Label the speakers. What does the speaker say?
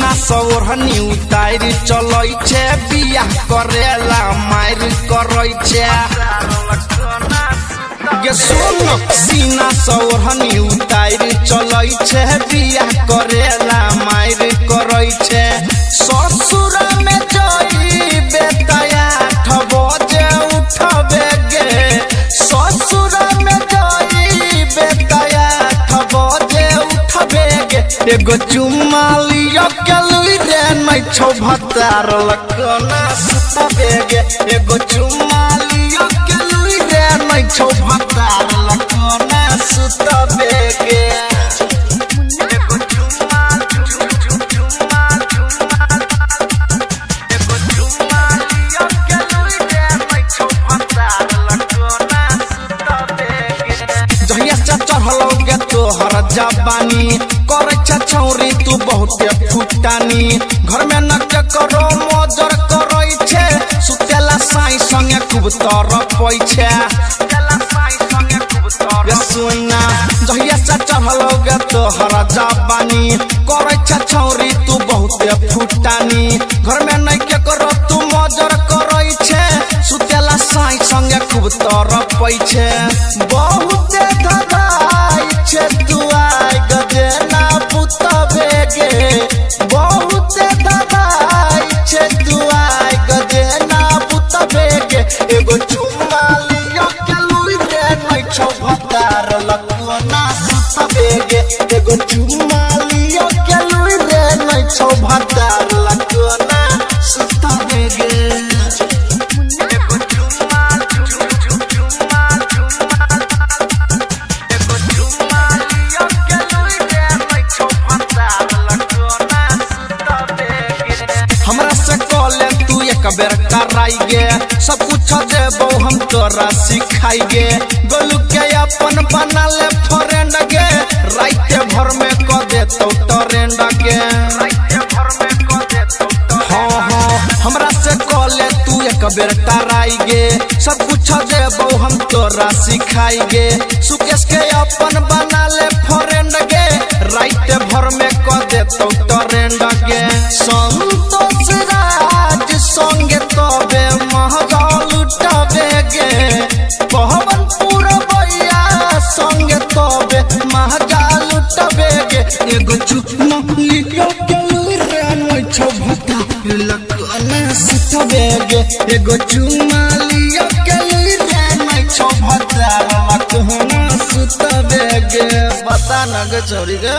Speaker 1: सीना सौरहनी उतार चलै छे बिया करेला मार करै छे गे सुन सीना सौरहनी उतार चलै छे बिया करेला मार करै छे ससुर में जई बेटाया 8 बजे उठबे गे ससुर में जई बेटाया 8 बजे उठबे गे एगो चुम्मा लियो के लुई रे नै छौ भतार लकना सुतबे गे एगो चुम्मा लियो के लुई रे नै छौ भतार लकना सुतबे गे तोहर जबानी करे छौरी तू बहुत फुटानी घर में न करो मजर करै छे सुतेला साई संगे खूब तरपै छे सुना जहिया से चढ़ल गे तोहर जबानी करे छौरी तू बहुत फुटानी घर में न करो तू मजर करै छे सुतेला साई संगे खूब तरपै छे बहुत छे तू आई गजना पुतबे गे बहुत दबाई छे तू आई गजना पुतबे गे एगो चुम्मा लियो के लुई रे नै छौ भतार लकना सुतबे गे एगो चुम्मा लियो के लुई रे नै छौ भतार लकना सुतबे गे बेर कराई गे सब कुछ देबो हम तोरा सिखाई गे गोलू के अपन बना ले फ्रेंड गे रात भर में क देतो ट्रेंड गे हां हमरा से कॉले तू एक बेर कराई गे सब कुछ देबो हम तोरा सिखाई गे सुकेश के अपन बना ले फ्रेंड गे रात भर में क देतो ट्रेंड गे संतोष राज संगे तबे महगा लुटबे गे पवन पुरबैया संगे तबे महगा लुटबे गे एगो चुम्मा लियो के लुई रे नै छौ भतार लकना सुतबे गे एगो चुम्मा लियो के लुई रे नै छौ भतार लकना सुतबे गे बता न गे छोरी गे।